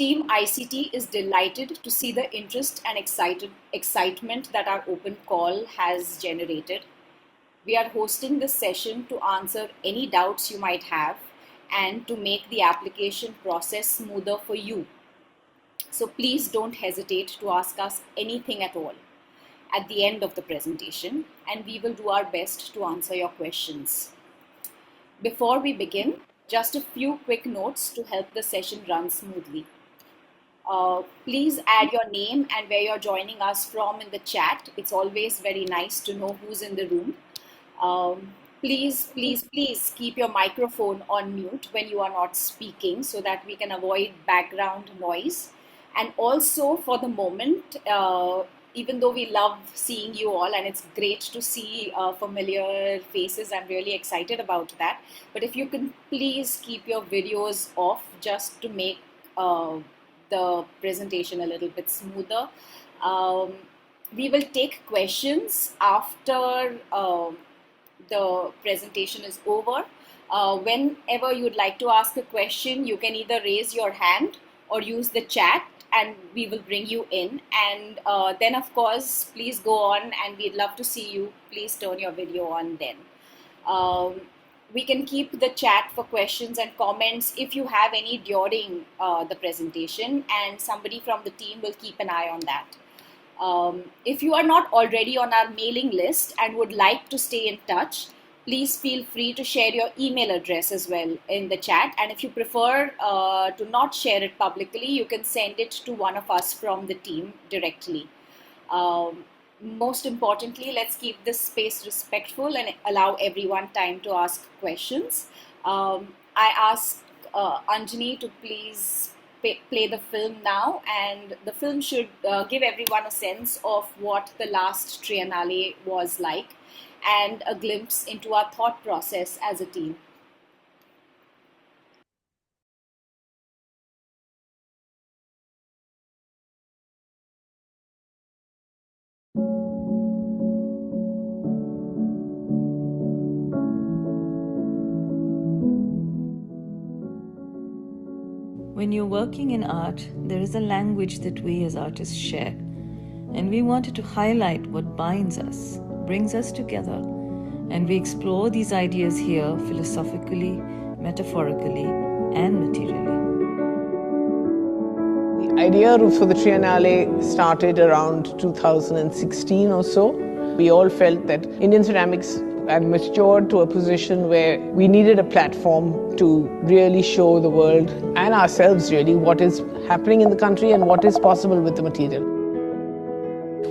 Team ICT is delighted to see the interest and excitement that our open call has generated. We are hosting this session to answer any doubts you might have and to make the application process smoother for you. So please don't hesitate to ask us anything at all at the end of the presentation, and we will do our best to answer your questions. Before we begin, just a few quick notes to help the session run smoothly. Please add your name and where you're joining us from in the chat. It's always very nice to know who's in the room. Please keep your microphone on mute when you are not speaking so that we can avoid background noise. And also for the moment, even though we love seeing you all and it's great to see familiar faces, I'm really excited about that. But if you can please keep your videos off just to make the presentation a little bit smoother. We will take questions after the presentation is over. Whenever you'd like to ask a question, you can either raise your hand or use the chat and we will bring you in. And then of course, please go on and we'd love to see you. Please turn your video on then. We can keep the chat for questions and comments if you have any during the presentation, and somebody from the team will keep an eye on that. If you are not already on our mailing list and would like to stay in touch, please feel free to share your email address as well in the chat. And if you prefer to not share it publicly, you can send it to one of us from the team directly. Most importantly, let's keep this space respectful and allow everyone time to ask questions. I ask Anjani to please play the film now, and the film should give everyone a sense of what the last Triennale was like and a glimpse into our thought process as a team. When you're working in art, there is a language that we as artists share. And we wanted to highlight what binds us, brings us together. And we explore these ideas here philosophically, metaphorically, and materially. The idea for the Triennale started around 2016 or so. We all felt that Indian ceramics had matured to a position where we needed a platform to really show the world and ourselves really what is happening in the country and what is possible with the material.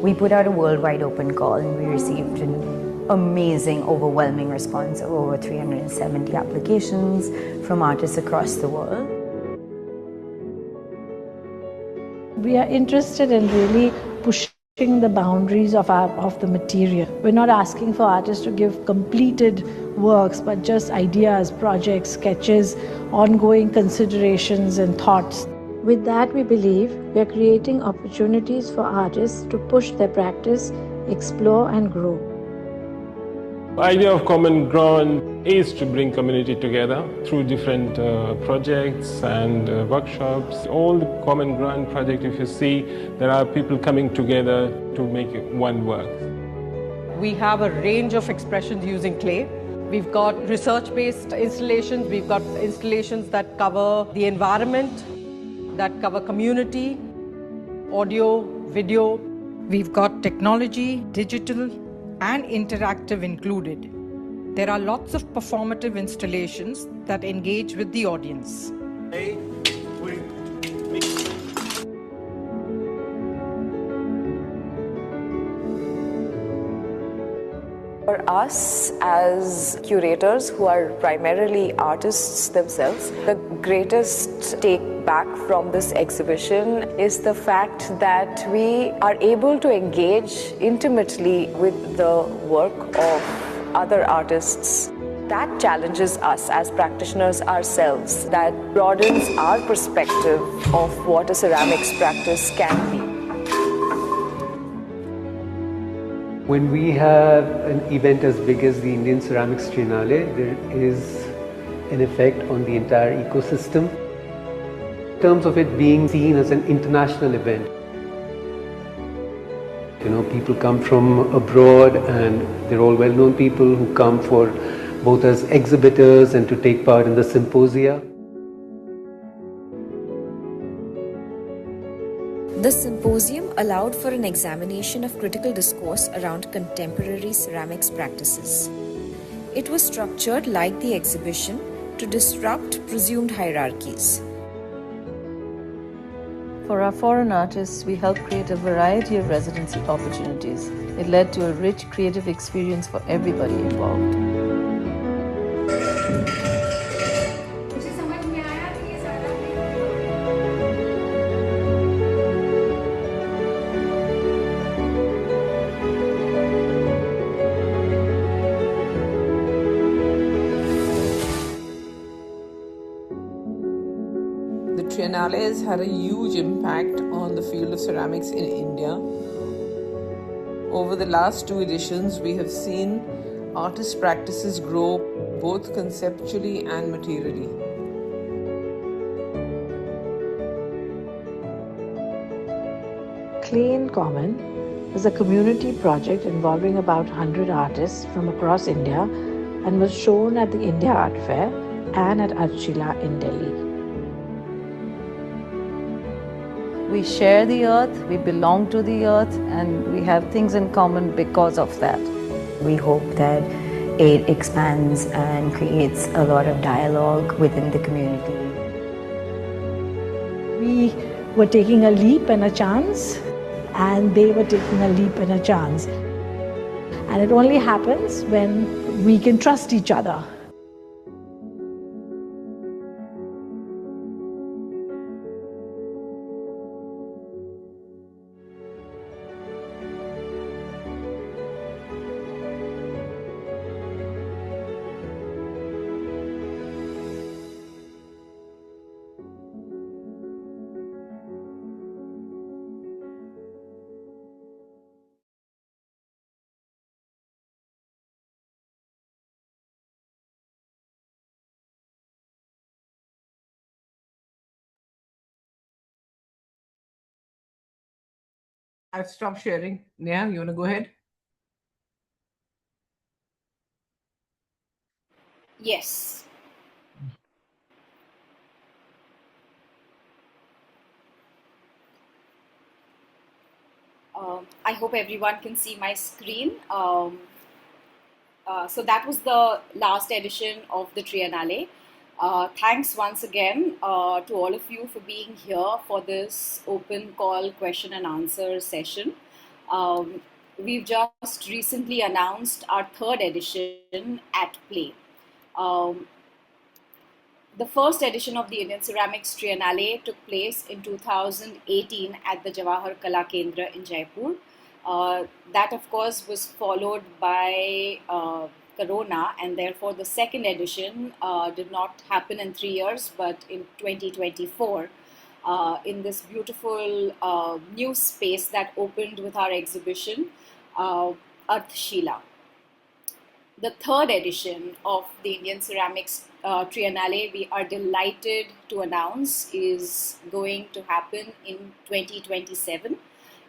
We put out a worldwide open call and we received an amazing, overwhelming response of over 370 applications from artists across the world. We are interested in really pushing the boundaries of the material. We're not asking for artists to give completed works, but just ideas, projects, sketches, ongoing considerations and thoughts. With that, we believe we are creating opportunities for artists to push their practice, explore and grow. The idea of common ground is to bring community together through different projects and workshops. All the common ground projects, if you see, there are people coming together to make one work. We have a range of expressions using clay. We've got research-based installations. We've got installations that cover the environment, that cover community, audio, video. We've got technology, digital, and interactive included. There are lots of performative installations that engage with the audience. For us as curators who are primarily artists themselves, the greatest take back from this exhibition is the fact that we are able to engage intimately with the work of other artists. That challenges us as practitioners ourselves, that broadens our perspective of what a ceramics practice can be. When we have an event as big as the Indian Ceramics Triennale, there is an effect on the entire ecosystem. in terms of it being seen as an international event. People come from abroad and they're all well-known people who come for both as exhibitors and to take part in the symposia. The symposium allowed for an examination of critical discourse around contemporary ceramics practices. It was structured like the exhibition to disrupt presumed hierarchies. For our foreign artists, we helped create a variety of residency opportunities. It led to a rich creative experience for everybody involved. The Triennale has had a huge impact on the field of ceramics in India. Over the last 2 editions, we have seen artist practices grow both conceptually and materially. Clay in Common is a community project involving about 100 artists from across India and was shown at the India Art Fair and at Archila in Delhi. We share the earth, we belong to the earth, and we have things in common because of that. We hope that it expands and creates a lot of dialogue within the community. We were taking a leap and a chance, and they were taking a leap and a chance. And it only happens when we can trust each other. I've stopped sharing. Neha, you want to go ahead? Yes. I hope everyone can see my screen. So that was the last edition of the Triennale. Thanks once again to all of you for being here for this open call question and answer session. We've just recently announced our 3rd edition at Play. The first edition of the Indian Ceramics Triennale took place in 2018 at the Jawahar Kala Kendra in Jaipur. That, of course, was followed by Corona, and therefore the 2nd edition did not happen in 3 years, but in 2024, in this beautiful new space that opened with our exhibition, Arthshila. The 3rd edition of the Indian Ceramics Triennale, we are delighted to announce, is going to happen in 2027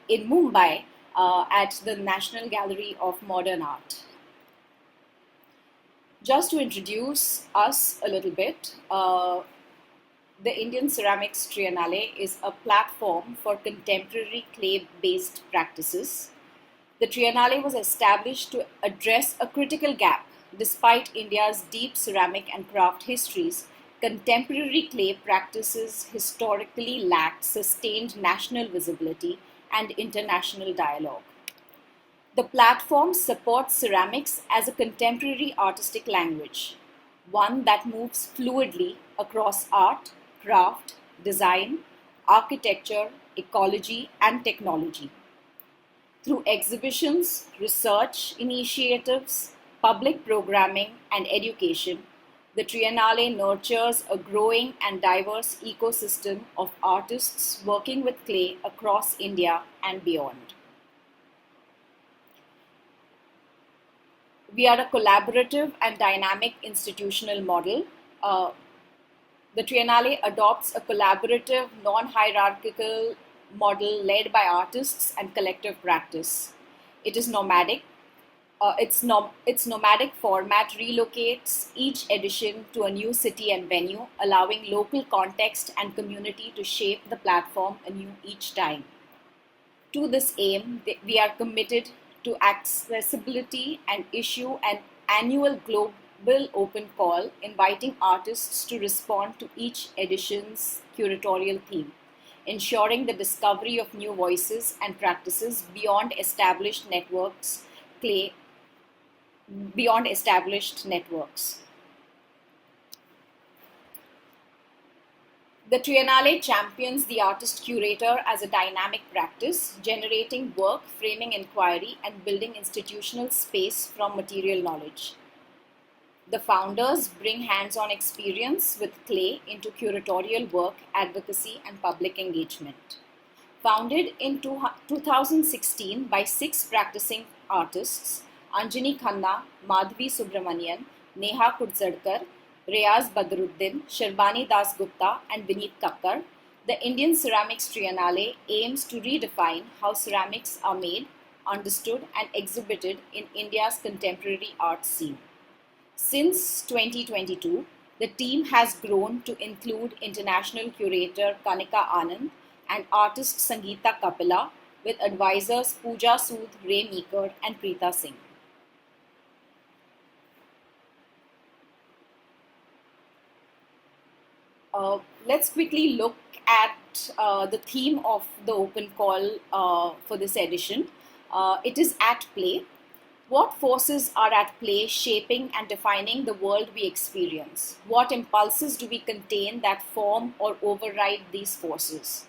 in Mumbai at the National Gallery of Modern Art. Just to introduce us a little bit, the Indian Ceramics Triennale is a platform for contemporary clay-based practices. The Triennale was established to address a critical gap. Despite India's deep ceramic and craft histories, contemporary clay practices historically lacked sustained national visibility and international dialogue. The platform supports ceramics as a contemporary artistic language, one that moves fluidly across art, craft, design, architecture, ecology, and technology. Through exhibitions, research initiatives, public programming, and education, the Triennale nurtures a growing and diverse ecosystem of artists working with clay across India and beyond. We are a collaborative and dynamic institutional model. The Triennale adopts a collaborative, non-hierarchical model led by artists and collective practice. It is nomadic. Its nomadic format relocates each edition to a new city and venue, allowing local context and community to shape the platform anew each time. To this aim, we are committed to accessibility and issue an annual global open call inviting artists to respond to each edition's curatorial theme, ensuring the discovery of new voices and practices beyond established networks. The Triennale champions the artist curator as a dynamic practice, generating work, framing inquiry, and building institutional space from material knowledge. The founders bring hands-on experience with clay into curatorial work, advocacy, and public engagement. Founded in 2016 by 6 practicing artists, Anjani Khanna, Madhvi Subramanian, Neha Kudzadkar, Reyaz Badruddin, Sharbani Das Gupta, and Vineet Kakkar, the Indian Ceramics Triennale aims to redefine how ceramics are made, understood, and exhibited in India's contemporary art scene. Since 2022, the team has grown to include international curator Kanika Anand and artist Sangeeta Kapila, with advisors Pooja Sood, Ray Meeker, and Preeta Singh. Let's quickly look at the theme of the open call for this edition. It is at play. What forces are at play shaping and defining the world we experience? What impulses do we contain that form or override these forces?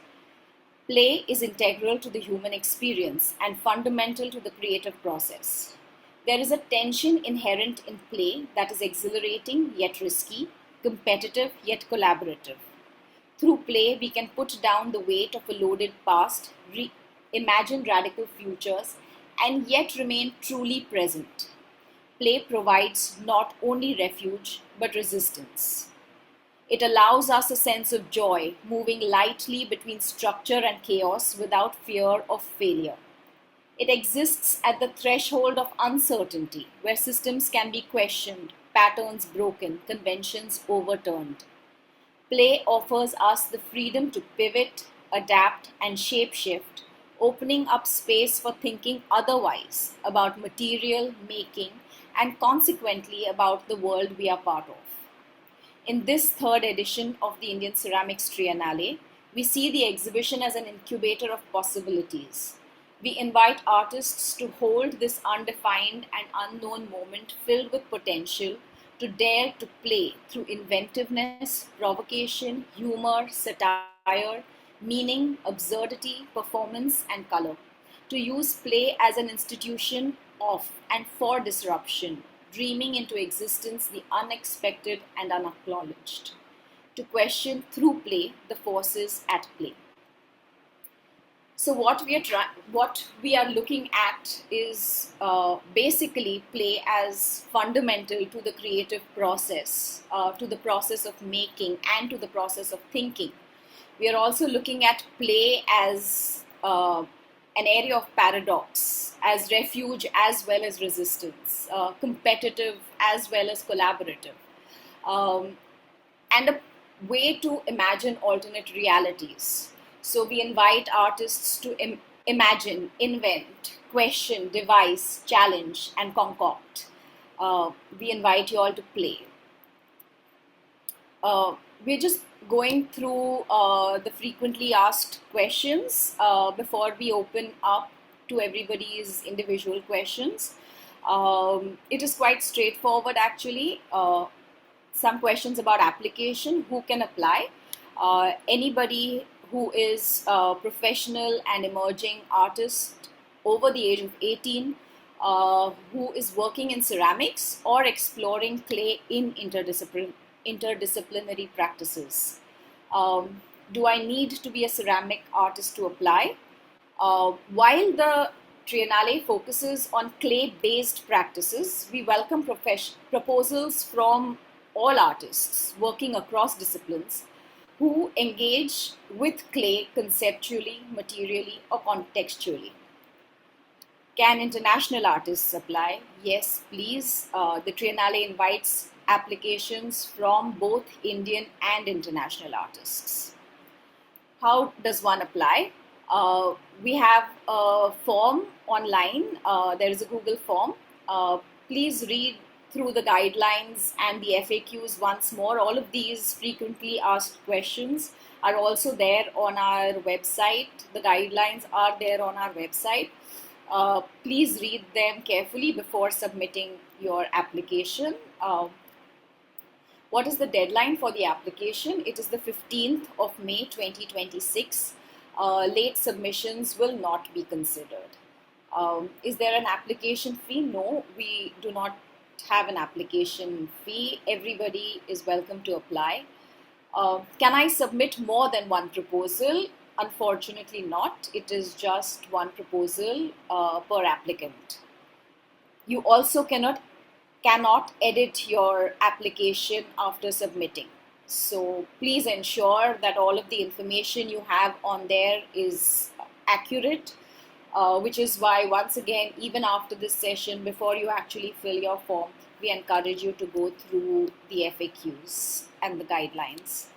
Play is integral to the human experience and fundamental to the creative process. There is a tension inherent in play that is exhilarating yet risky, competitive yet collaborative. Through play, we can put down the weight of a loaded past, imagine radical futures, and yet remain truly present. Play provides not only refuge but resistance. It allows us a sense of joy, moving lightly between structure and chaos without fear of failure. It exists at the threshold of uncertainty, where systems can be questioned, patterns broken, conventions overturned. Play offers us the freedom to pivot, adapt, and shapeshift, opening up space for thinking otherwise about material, making, and consequently about the world we are part of. In this third edition of the Indian Ceramics Triennale, we see the exhibition as an incubator of possibilities. We invite artists to hold this undefined and unknown moment filled with potential, to dare to play through inventiveness, provocation, humor, satire, meaning, absurdity, performance, and color. To use play as an institution of and for disruption, dreaming into existence the unexpected and unacknowledged. To question through play the forces at play. So what we are looking at is basically play as fundamental to the creative process, to the process of making, and to the process of thinking. We are also looking at play as an area of paradox, as refuge as well as resistance, competitive as well as collaborative, and a way to imagine alternate realities. So we invite artists to imagine, invent, question, devise, challenge, and concoct. We invite you all to play. We're just going through the frequently asked questions before we open up to everybody's individual questions. It is quite straightforward actually. Some questions about application, who can apply? Anybody who is a professional and emerging artist over the age of 18, who is working in ceramics or exploring clay in interdisciplinary practices. Do I need to be a ceramic artist to apply? While the Triennale focuses on clay-based practices, we welcome proposals from all artists working across disciplines who engage with clay conceptually, materially, or contextually. Can international artists apply? Yes, please. The Triennale invites applications from both Indian and international artists. How does one apply? We have a form online. There is a Google form. Please read through the guidelines and the FAQs once more. All of these frequently asked questions are also there on our website. The guidelines are there on our website. Please read them carefully before submitting your application. What is the deadline for the application? It is the 15th of May 2026. Late submissions will not be considered. Is there an application fee? No, we do not have an application fee. Everybody is welcome to apply. Can I submit more than one proposal? Unfortunately not. It is just one proposal per applicant. You also cannot edit your application after submitting. So please ensure that all of the information you have on there is accurate, which is why, once again, even after this session, before you actually fill your form, we encourage you to go through the FAQs and the guidelines.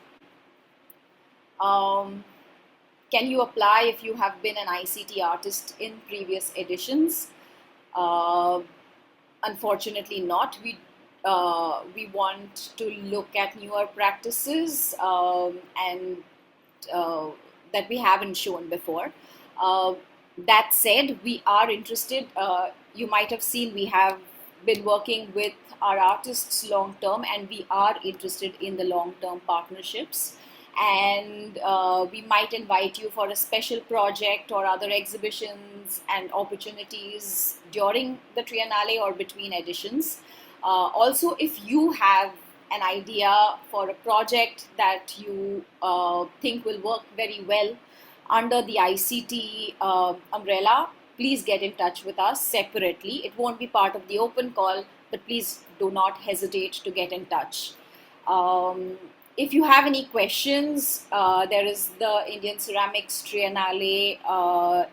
Can you apply if you have been an ICT artist in previous editions? Unfortunately not. We want to look at newer practices and that we haven't shown before. That said, we are interested. You might have seen we have been working with our artists long term, and we are interested in the long term partnerships. And we might invite you for a special project or other exhibitions and opportunities during the Triennale or between editions. Also, if you have an idea for a project that you think will work very well under the ICT umbrella, please get in touch with us separately. It won't be part of the open call, but please do not hesitate to get in touch. If you have any questions, there is the Indian Ceramics Triennale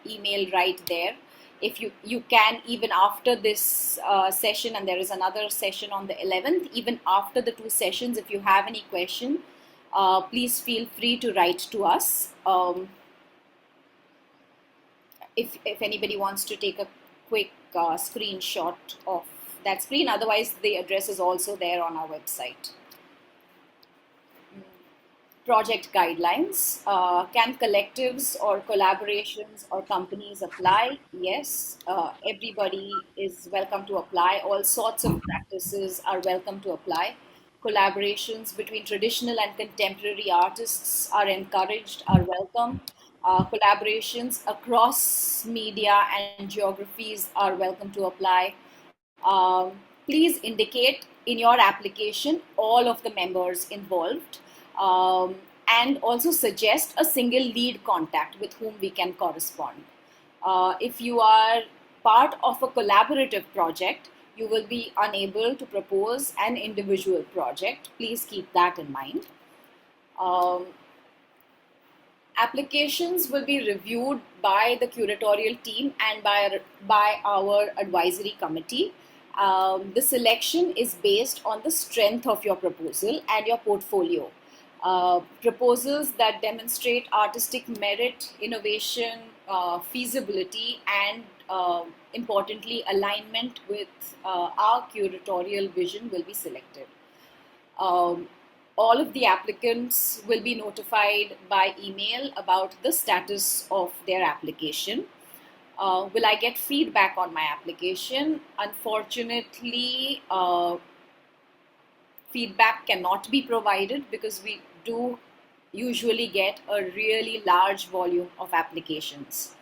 email right there. If you can, even after this session, and there is another session on the 11th, even after the two sessions, if you have any question, please feel free to write to us. If anybody wants to take a quick screenshot of that screen, otherwise the address is also there on our website. Project guidelines. Can collectives or collaborations or companies apply? Yes, everybody is welcome to apply. All sorts of practices are welcome to apply. Collaborations between traditional and contemporary artists are encouraged, are welcome. Collaborations across media and geographies are welcome to apply. Please indicate in your application all of the members involved. And also suggest a single lead contact with whom we can correspond. If you are part of a collaborative project, you will be unable to propose an individual project. Please keep that in mind. Applications will be reviewed by the curatorial team and by our advisory committee. The selection is based on the strength of your proposal and your portfolio. Proposals that demonstrate artistic merit, innovation, feasibility, and importantly, alignment with our curatorial vision will be selected. All of the applicants will be notified by email about the status of their application. Will I get feedback on my application? Unfortunately, feedback cannot be provided because we do usually get a really large volume of applications.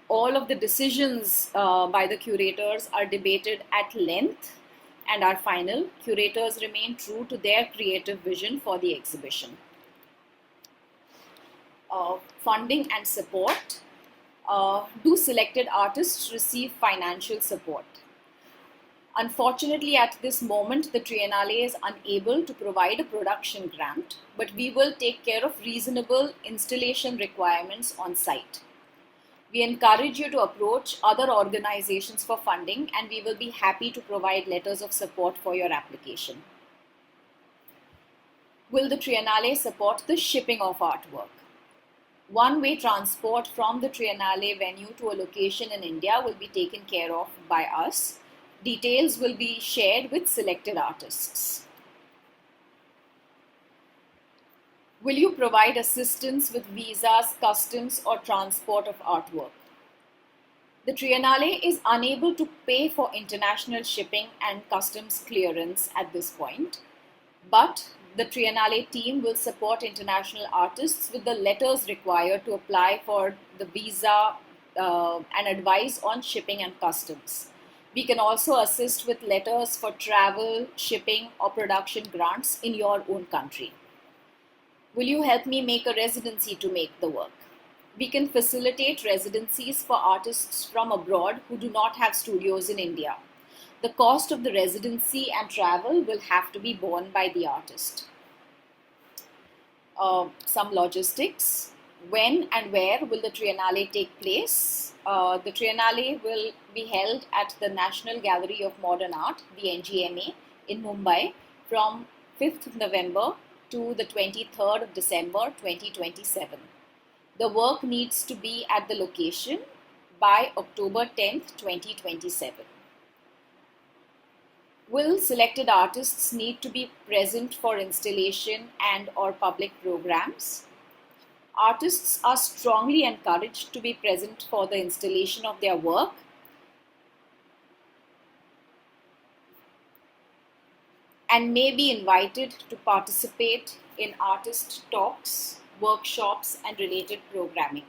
All of the decisions by the curators are debated at length and are final. Curators remain true to their creative vision for the exhibition. Funding and support. Do selected artists receive financial support? Unfortunately, at this moment, the Triennale is unable to provide a production grant, but we will take care of reasonable installation requirements on site. We encourage you to approach other organizations for funding, and we will be happy to provide letters of support for your application. Will the Triennale support the shipping of artwork? One-way transport from the Triennale venue to a location in India will be taken care of by us. Details will be shared with selected artists. Will you provide assistance with visas, customs, or transport of artwork? The Triennale is unable to pay for international shipping and customs clearance at this point, but the Triennale team will support international artists with the letters required to apply for the visa and advise on shipping and customs. We can also assist with letters for travel, shipping, or production grants in your own country. Will you help me make a residency to make the work? We can facilitate residencies for artists from abroad who do not have studios in India. The cost of the residency and travel will have to be borne by the artist. Some logistics. When and where will the Triennale take place? The Triennale will be held at the National Gallery of Modern Art, the NGMA, in Mumbai from 5th of November to the 23rd of December 2027. The work needs to be at the location by October 10th, 2027. Will selected artists need to be present for installation and or public programs? Artists are strongly encouraged to be present for the installation of their work and may be invited to participate in artist talks, workshops, and related programming.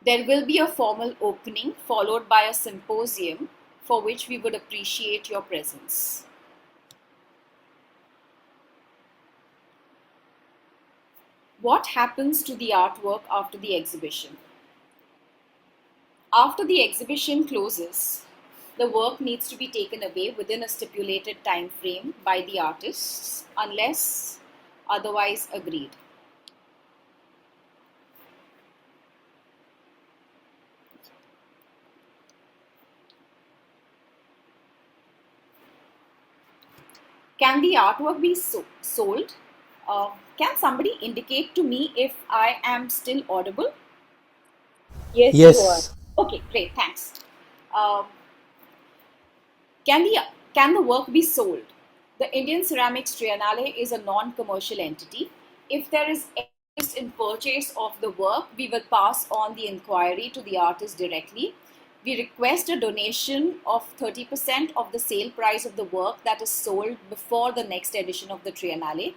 There will be a formal opening followed by a symposium for which we would appreciate your presence. What happens to the artwork after the exhibition? After the exhibition closes, the work needs to be taken away within a stipulated time frame by the artists unless otherwise agreed. Can the artwork be sold? Can somebody indicate to me if I am still audible? Yes, you are. Yes. Okay, great, thanks. Can the work be sold? The Indian Ceramics Triennale is a non-commercial entity. If there is interest in purchase of the work, we will pass on the inquiry to the artist directly. We request a donation of 30% of the sale price of the work that is sold before the next edition of the Triennale.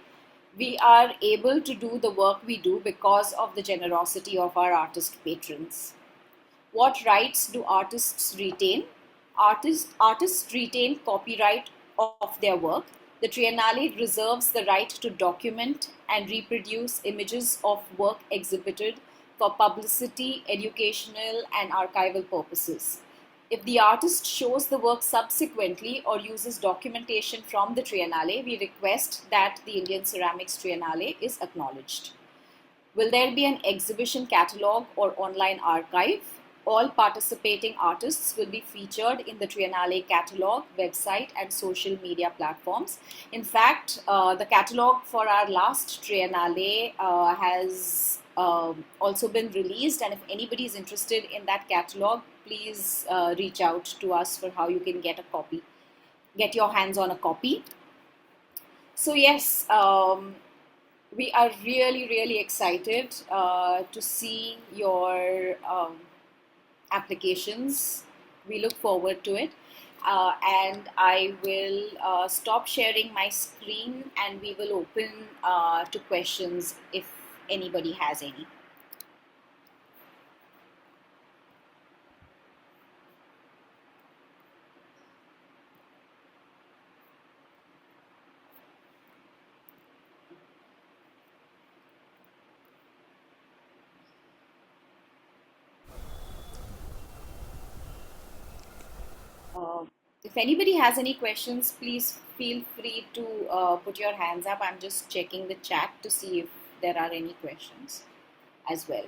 We are able to do the work we do because of the generosity of our artist patrons. What rights do artists retain? Artists retain copyright of their work. The Triennale reserves the right to document and reproduce images of work exhibited for publicity, educational, and archival purposes. If the artist shows the work subsequently or uses documentation from the Triennale, we request that the Indian Ceramics Triennale is acknowledged. Will there be an exhibition catalogue or online archive? All participating artists will be featured in the Triennale catalogue, website, and social media platforms. In fact, the catalogue for our last Triennale has also been released, and if anybody is interested in that catalogue, please reach out to us for how you can get your hands on a copy. So yes, we are really excited to see your applications. We look forward to it, and I will stop sharing my screen and we will open to questions if anybody has any. If anybody has any questions, please feel free to put your hands up. I'm just checking the chat to see if there are any questions as well.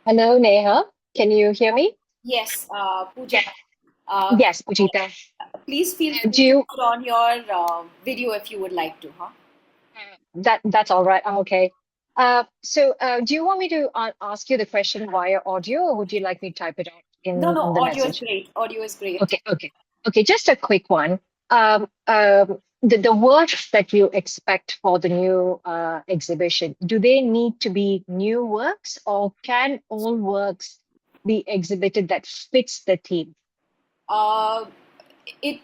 Hello, Neha. Can you hear me? Yes, Pooja. Yes, Pujita. Please feel free Do to you, put on your video if you would like to, huh? that's all right. I'm okay. Do you want me to ask you the question via audio, or would you like me to type it out No, no, in the audio is message? great. Audio is great. Okay. Just a quick one. The works that you expect for the new exhibition, do they need to be new works, or can all works be exhibited that fits the theme? Uh, it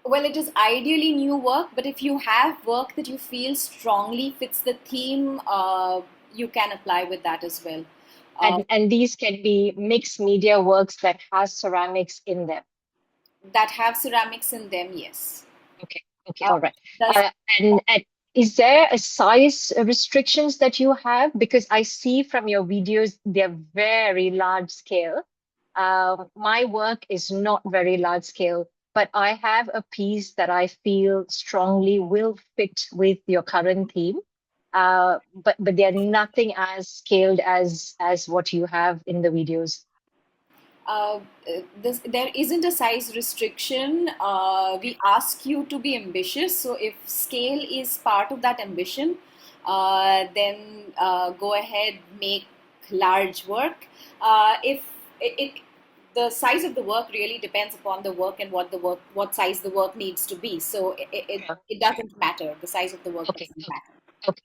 Well, it is ideally new work, but if you have work that you feel strongly fits the theme, you can apply with that as well. And these can be mixed media works that has ceramics in them. That have ceramics in them, yes. Okay, all right. Does And is there a size restrictions that you have? Because I see from your videos, they're very large scale. My work is not very large scale, but I have a piece that I feel strongly will fit with your current theme. But they're nothing as scaled as what you have in the videos. there isn't a size restriction. We ask you to be ambitious. So if scale is part of that ambition, then go ahead, make large work. If the size of the work really depends upon the work and what size the work needs to be. So it doesn't matter. The size of the work doesn't matter.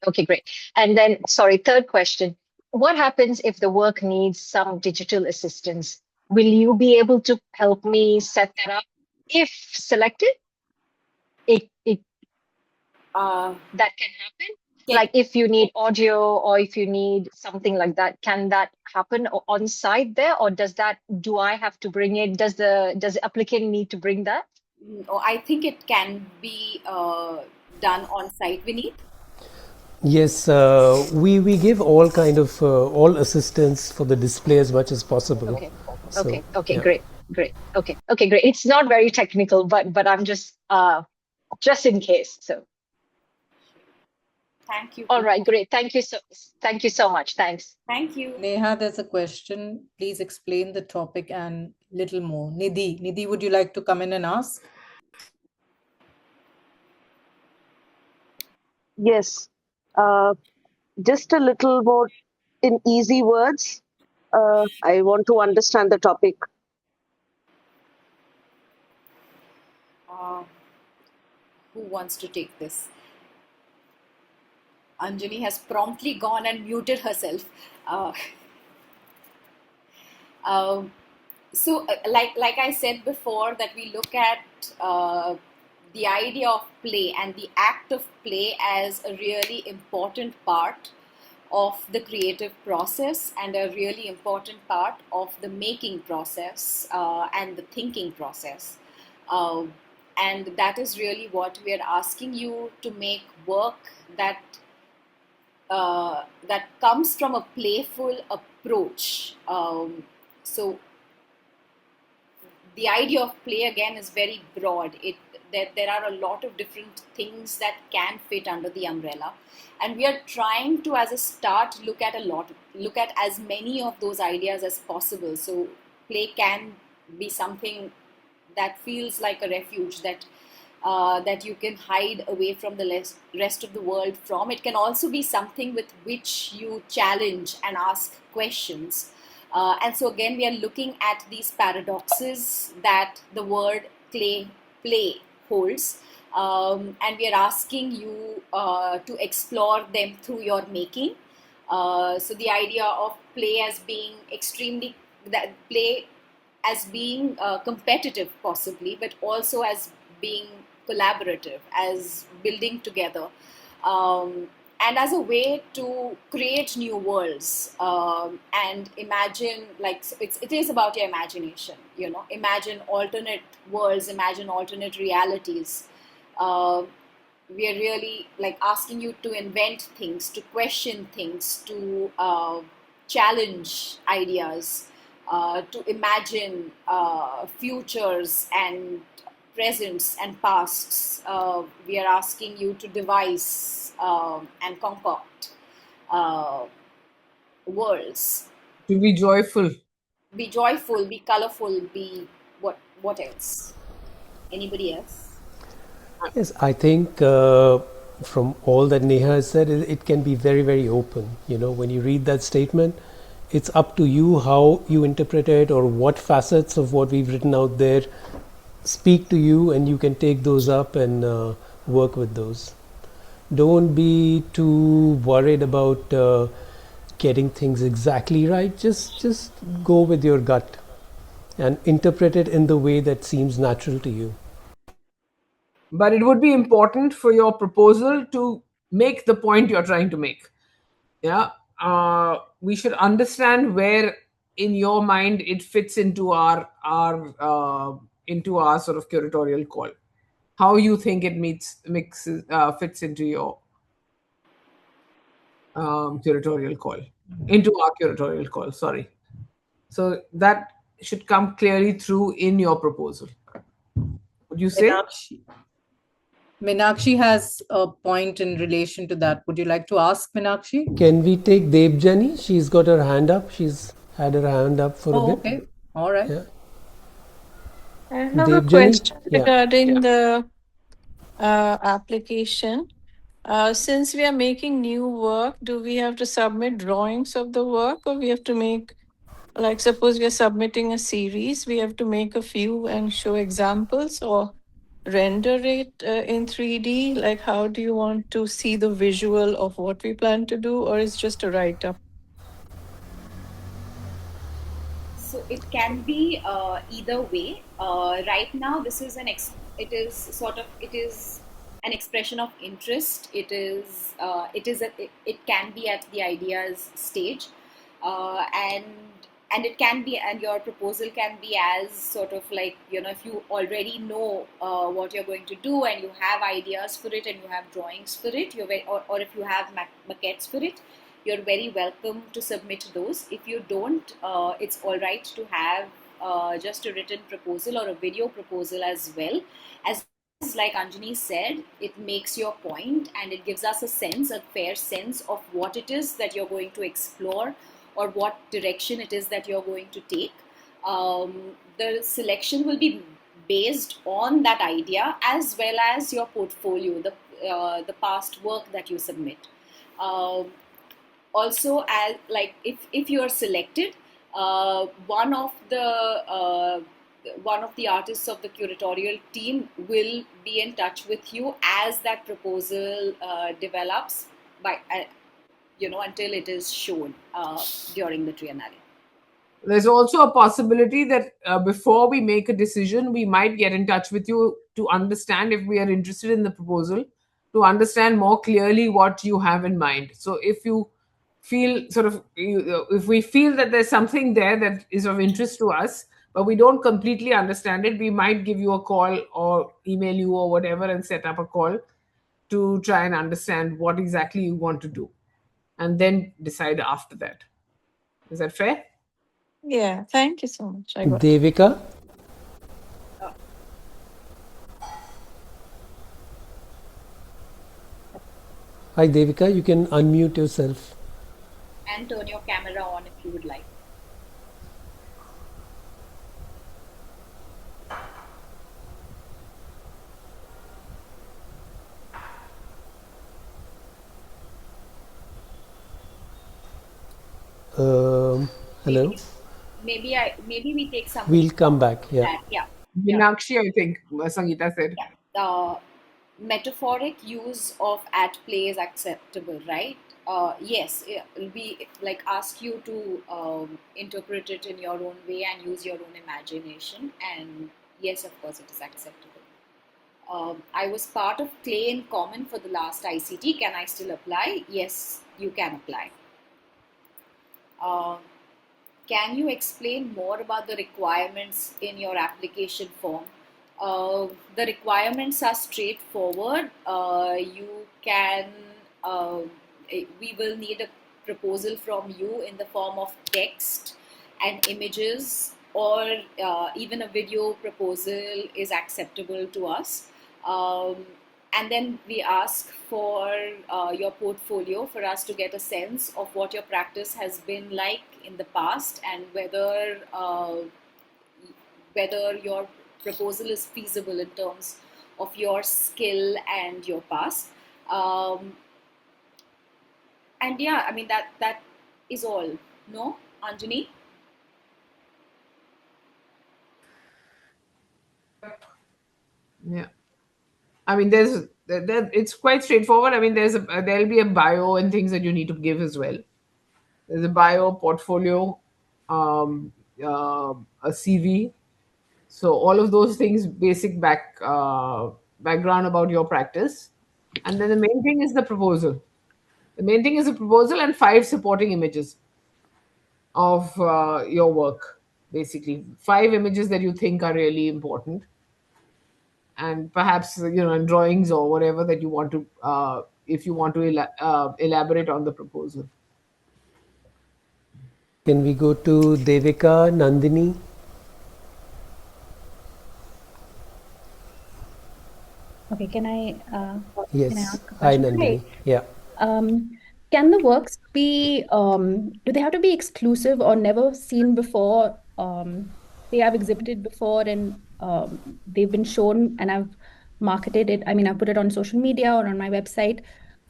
Okay, great. And then, sorry, third question. What happens if the work needs some digital assistance? Will you be able to help me set that up if selected? That can happen? Like if you need audio or if you need something like that, can that happen on site there, or do I have to bring it? Does the applicant need to bring that? I think it can be done on site, Vineet. Yes, we give all kind of all assistance for the display as much as possible. Okay, yeah. Great. Okay, great. It's not very technical, but I'm just in case. So. Thank you. All right, great. Thank you so much. Thanks. Thank you. Neha, there's a question. Please explain the topic and little more. Nidhi, would you like to come in and ask? Yes. Just a little more in easy words. I want to understand the topic. Who wants to take this? Anjali has promptly gone and muted herself. So, like I said before, that we look at the idea of play and the act of play as a really important part of the creative process and a really important part of the making process and the thinking process. And that is really what we are asking you to make work that comes from a playful approach. So the idea of play again is very broad. There are a lot of different things that can fit under the umbrella, and we are trying to, as a start, look at as many of those ideas as possible. So play can be something that feels like a refuge that you can hide away from the rest of the world from. It can also be something with which you challenge and ask questions. And so again, we are looking at these paradoxes that the word play holds. And we are asking you to explore them through your making. So the idea of play as being competitive possibly, but also as being collaborative, as building together. and as a way to create new worlds and imagine, like it is about your imagination, imagine alternate worlds, imagine alternate realities. uh, we are really like asking you to invent things, to question things, to challenge ideas, to imagine futures and presents and pasts. We are asking you to devise and concoct uh, worlds. To be joyful. Be joyful, be colorful, be what else? Anybody else? Yes, I think from all that Neha has said, it can be very, very open. When you read that statement, it's up to you how you interpret it or what facets of what we've written out there speak to you, and you can take those up and work with those. Don't be too worried about getting things exactly right. Just go with your gut and interpret it in the way that seems natural to you. But it would be important for your proposal to make the point you're trying to make. Yeah. We should understand where in your mind it fits into our sort of curatorial call. How you think it fits into your curatorial call, into our curatorial call. Sorry. So that should come clearly through in your proposal. Would you say? Meenakshi has a point in relation to that. Would you like to ask Meenakshi? Can we take Debjani? She's got her hand up. She's had her hand up for a bit. Okay. All right. Yeah. I have a Debjani? question regarding the application. Since we are making new work, do we have to submit drawings of the work, or we have to make, like, suppose we are submitting a series, we have to make a few and show examples, or render it in 3D? Like, how do you want to see the visual of what we plan to do, or is just a write up? So it can be either way. Right now, this is it is an expression of interest. It can be at the ideas stage, and it can be, and your proposal can be as sort of like, if you already know what you're going to do and you have ideas for it and you have drawings for it, or if you have maquettes for it, you're very welcome to submit those. If you don't, it's all right to have just a written proposal or a video proposal as well. As like Anjani said, it makes your point and it gives us a fair sense of what it is that you're going to explore or what direction it is that you're going to take. The selection will be based on that idea as well as your portfolio, the past work that you submit. Also, as like if you are selected, one of the artists of the curatorial team will be in touch with you as that proposal develops until it is shown during the Triennale. There's also a possibility that before we make a decision, we might get in touch with you to understand if we are interested in the proposal, to understand more clearly what you have in mind. So if you feel if we feel that there's something there that is of interest to us, but we don't completely understand it, we might give you a call or email you or whatever and set up a call to try and understand what exactly you want to do and then decide after that. Is that fair? Yeah, thank you so much. I got it. Devika? Hi, Devika. You can unmute yourself. And turn your camera on if you would like. Hello? Maybe we take some. We'll come back. Yeah. Yeah. Meenakshi, I think Sangeeta said. Yeah. Metaphoric use of at play is acceptable, right? Yes, we like ask you to interpret it in your own way and use your own imagination. And yes, of course, it is acceptable. I was part of Clay in Common for the last ICT. Can I still apply? Yes, you can apply. Can you explain more about the requirements in your application form? The requirements are straightforward. Uh, we will need a proposal from you in the form of text and images, or even a video proposal is acceptable to us. And then we ask for your portfolio for us to get a sense of what your practice has been like in the past, and whether your proposal is feasible in terms of your skill and your past. And yeah, I mean that is all. No, Anjani? Yeah. I mean, it's quite straightforward. I mean, there'll be a bio and things that you need to give as well. There's a bio, portfolio, a CV. So all of those things, basic background about your practice, and then the main thing is the proposal. The main thing is the proposal and 5 supporting images of your work. Basically, 5 images that you think are really important, and perhaps and drawings or whatever that you want to, if you want to elaborate on the proposal. Can we go to Devika, Nandini? Okay, can I Yes. ask a Hi, question? Nandini. Yeah. Can the works be, do they have to be exclusive or never seen before? They have exhibited before and they've been shown, and I've marketed it. I mean, I put it on social media or on my website.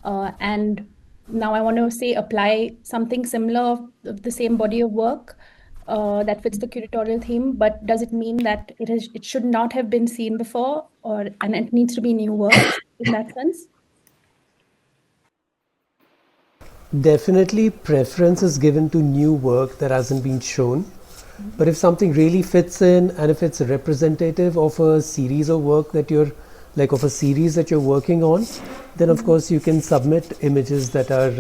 And now I want to say apply something similar of the same body of work that fits the curatorial theme, but does it mean that it should not have been seen before, and it needs to be new works in that sense? Definitely preference is given to new work that hasn't been shown. But if something really fits in, and if it's representative of a series of work that you're like of a series that you're working on, then of course you can submit images that are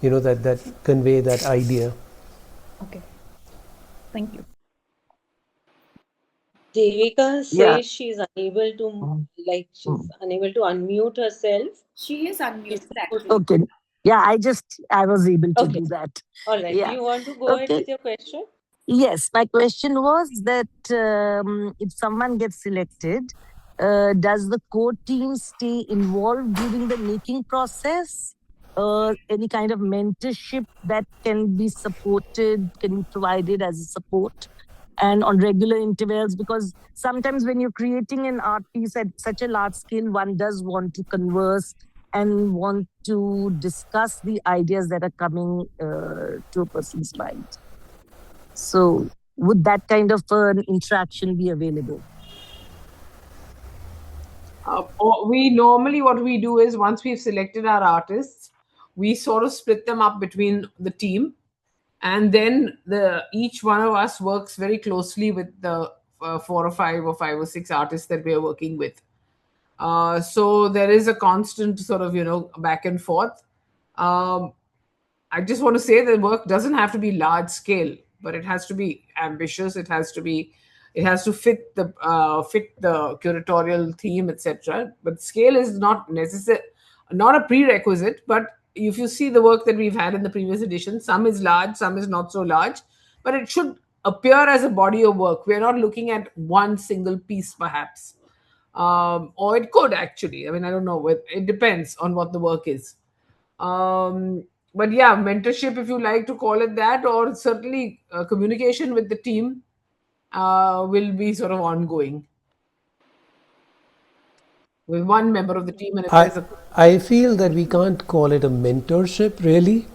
that convey that idea. Okay. Thank you. Devika Yeah. says she's unable to unmute herself. She is unmuted actually. Okay. Yeah, I was able to Okay. do that. All right. Yeah. Do you want to go ahead with your question? Yes, my question was that if someone gets selected, does the core team stay involved during the making process? Any kind of mentorship that can be provided as a support and on regular intervals? Because sometimes when you're creating an art piece at such a large scale, one does want to converse and want to discuss the ideas that are coming to a person's mind. So would that kind of an interaction be available? We normally, what we do is, once we've selected our artists, we sort of split them up between the team, and then each one of us works very closely with the 4 or 5 or 5 or 6 artists that we are working with. So there is a constant sort of back and forth. I just want to say the work doesn't have to be large scale, but it has to be ambitious. It has to fit the curatorial theme, etc. But scale is not not a prerequisite. But if you see the work that we've had in the previous edition, some is large, some is not so large, but it should appear as a body of work. We're not looking at one single piece, perhaps, or it could actually. I mean, I don't know. It depends on what the work is. But yeah, mentorship, if you like to call it that, or certainly communication with the team will be sort of ongoing with one member of the team. And if there's I feel that we can't call it a mentorship really,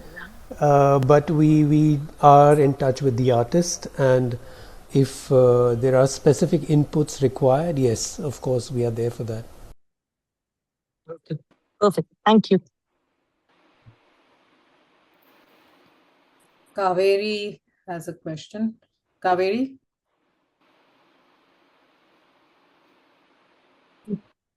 but we are in touch with the artist, and if there are specific inputs required, yes, of course, we are there for that. Okay. Perfect. Thank you. Kaveri has a question. Kaveri?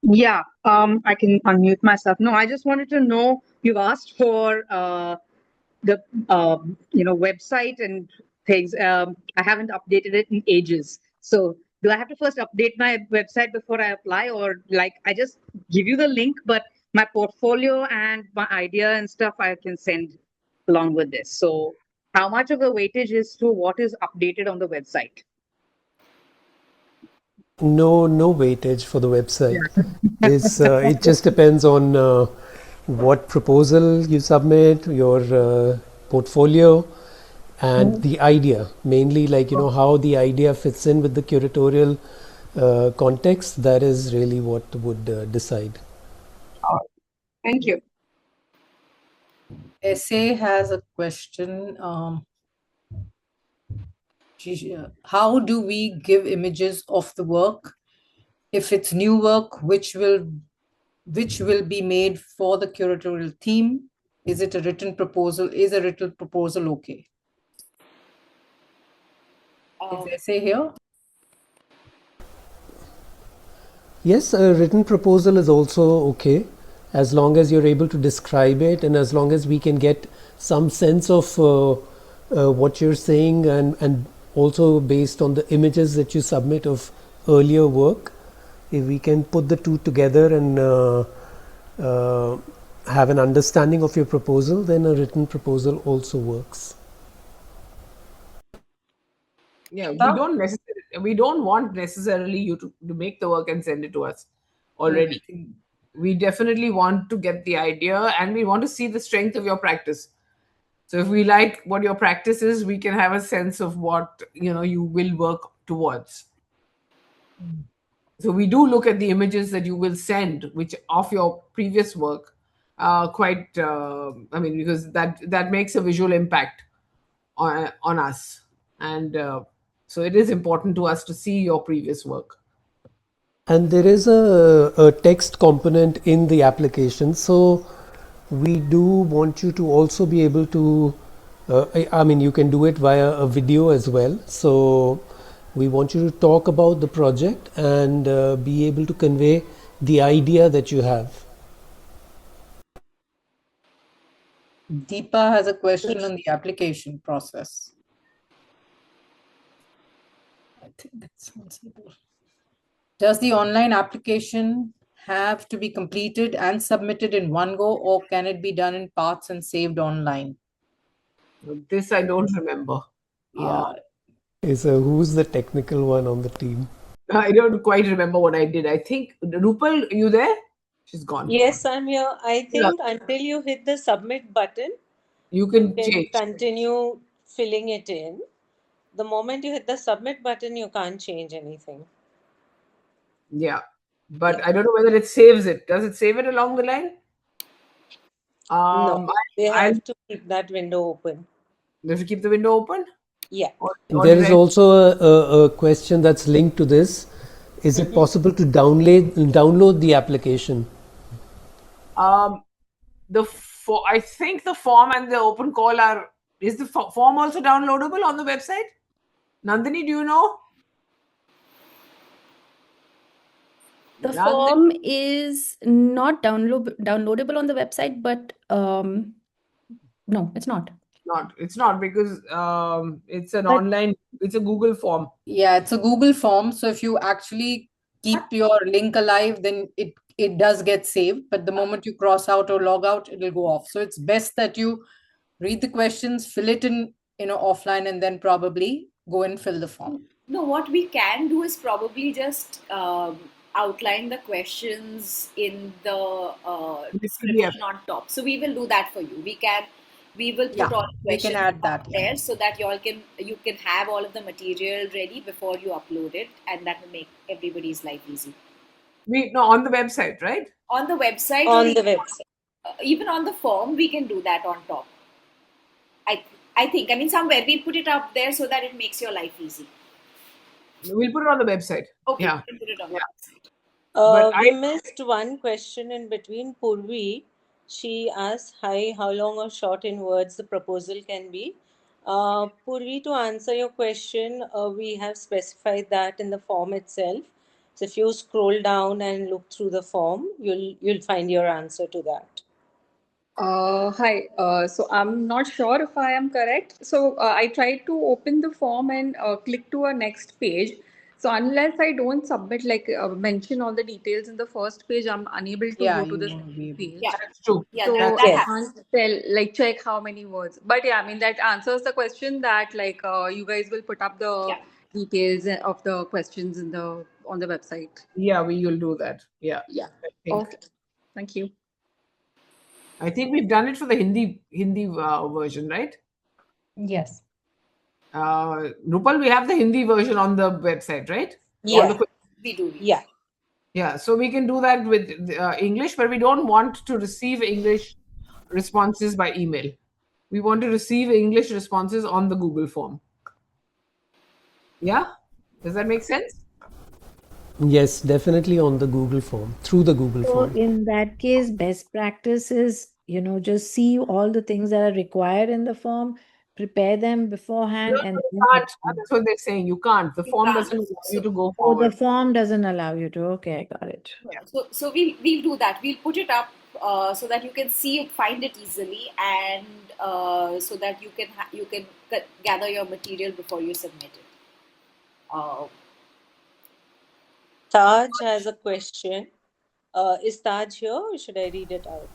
Yeah, I can unmute myself. No, I just wanted to know, you've asked for the website and things. I haven't updated it in ages. So do I have to first update my website before I apply, or like I just give you the link, but my portfolio and my idea and stuff I can send along with this. So how much of a weightage is to what is updated on the website? No weightage for the website. It just depends on what proposal you submit, your portfolio, and the idea. Mainly, like how the idea fits in with the curatorial context. That is really what would decide. Thank you. Essay has a question. How do we give images of the work? If it's new work, which will be made for the curatorial theme? Is it a written proposal? Is a written proposal okay? Is essay here? Yes, a written proposal is also okay, as long as you're able to describe it and as long as we can get some sense of what you're saying, and also based on the images that you submit of earlier work. If we can put the two together and uh, have an understanding of your proposal, then a written proposal also works. Yeah, we don't want necessarily you to make the work and send it to us already. We definitely want to get the idea, and we want to see the strength of your practice. So if we like what your practice is, we can have a sense of what you will work towards. So we do look at the images that you will send, which of your previous work, quite. I mean, because that makes a visual impact on us, and so it is important to us to see your previous work. And there is a text component in the application, so we do want you to also be able to, I mean, you can do it via a video as well. So we want you to talk about the project and be able to convey the idea that you have. Deepa has a question on the application process. I think that's answerable. Does the online application have to be completed and submitted in one go, or can it be done in parts and saved online? This I don't remember. Yeah. So who's the technical one on the team? I don't quite remember what I did. I think Rupal, you there? She's gone. Yes, I'm here. I think until you hit the submit button, you can change. Continue filling it in. The moment you hit the submit button, you can't change anything. Yeah, but I don't know whether it saves it. Does it save it along the line? No, they have to keep that window open. They have to keep the window open? Yeah. There is also a question that's linked to this. Is it possible to download the application? I think the form and the open call is the form also downloadable on the website? Nandini, do you know? The form is not downloadable on the website, but no, it's not. It's not because it's an online, it's a Google form. Yeah, it's a Google form. So if you actually keep your link alive, then it does get saved. But the moment you cross out or log out, it'll go off. So it's best that you read the questions, fill it in, offline, and then probably go and fill the form. No, what we can do is probably just outline the questions in the description on top. So we will do that for you. We will put all the questions up there so that you can have all of the material ready before you upload it, and that will make everybody's life easy. On the website, right? On the website. On the website. Even on the form, we can do that on top. I think. I mean, somewhere we put it up there so that it makes your life easy. We'll put it on the website. Okay, yeah. we can put it on the website. We missed one question in between. Purvi, she asked, "Hi, how long or short in words the proposal can be?" Purvi, to answer your question, we have specified that in the form itself. So if you scroll down and look through the form, you'll find your answer to that. Hi. So I'm not sure if I am correct. So I tried to open the form and click to a next page. So unless I don't submit, like mention all the details in the first page, I'm unable to Yeah, go to you the won't be second able. page. Yeah. That's true. Yeah, So that I Yes. can't tell, like check how many words. But yeah, I mean that answers the question that like you guys will put up the yeah. details of the questions in the on the website. Yeah, we will do that. Yeah, Yeah. I think. Okay. Thank you. I think we've done it for the Hindi version, right? Yes. Rupal, we have the Hindi version on the website, right? All Yeah. the We do. Yeah. yeah, so we can do that with English, but we don't want to receive English responses by email. We want to receive English responses on the Google form. Yeah, does that make sense? Yes, definitely on the Google form, through the Google So form. in that case, best practice is, just see all the things that are required in the form, prepare them No, beforehand, and you then can't. That's what they're saying. You can't. The You form can't. doesn't allow you So, to go oh, the forward. form doesn't allow you to. Okay, I got it. so we'll do that. We'll put it up so that you can see it, find it easily, and so that you can gather your material before you submit it. Taj has a question. Is Taj here or should I read it out?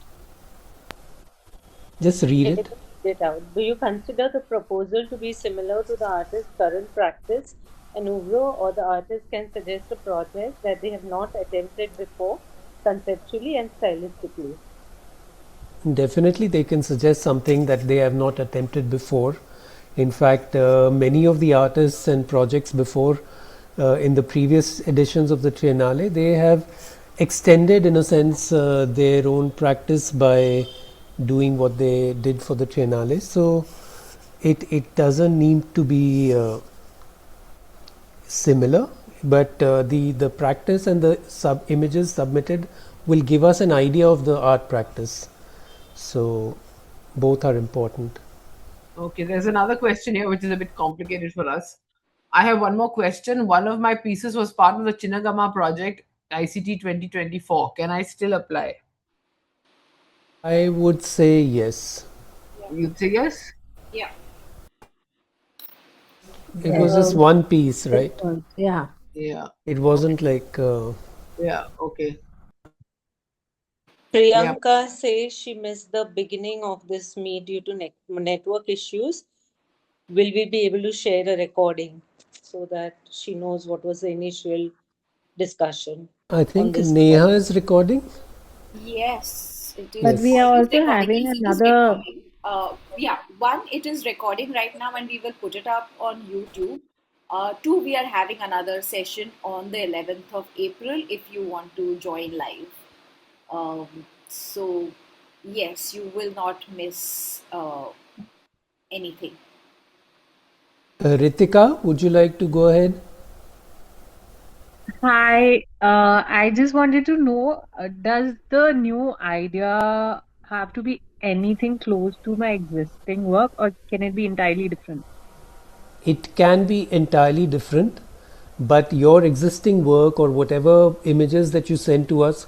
Just read Okay, it. let me read it out. Do you consider the proposal to be similar to the artist's current practice, an oeuvre, or the artist can suggest a project that they have not attempted before, conceptually and stylistically? Definitely, they can suggest something that they have not attempted before. In fact, many of the artists and projects before, in the previous editions of the Triennale, they have extended, in a sense, their own practice by doing what they did for the Triennale. So, it doesn't need to be similar, but the practice and the images submitted will give us an idea of the art practice. So both are important. Okay, there's another question here which is a bit complicated for us. I have one more question. One of my pieces was part of the Chinnagama project, ICT 2024. Can I still apply? I would say yes. You'd say yes? Yeah. It was just one piece, right? Yeah. Yeah. It wasn't like Yeah. Okay. Yeah. Priyanka says she missed the beginning of this meet due to network issues. Will we be able to share a recording so that she knows what was the initial discussion I on think this Neha call? is recording. Yes, it is. But we Yes. are It is also recording. having It is another. recording. Yeah, one, it is recording right now, and we will put it up on YouTube. Two, we are having another session on the 11th of April if you want to join live. So, yes, you will not miss anything. Ritika, would you like to go ahead? Hi, I just wanted to know, does the new idea have to be anything close to my existing work, or can it be entirely different? It can be entirely different, but your existing work or whatever images that you send to us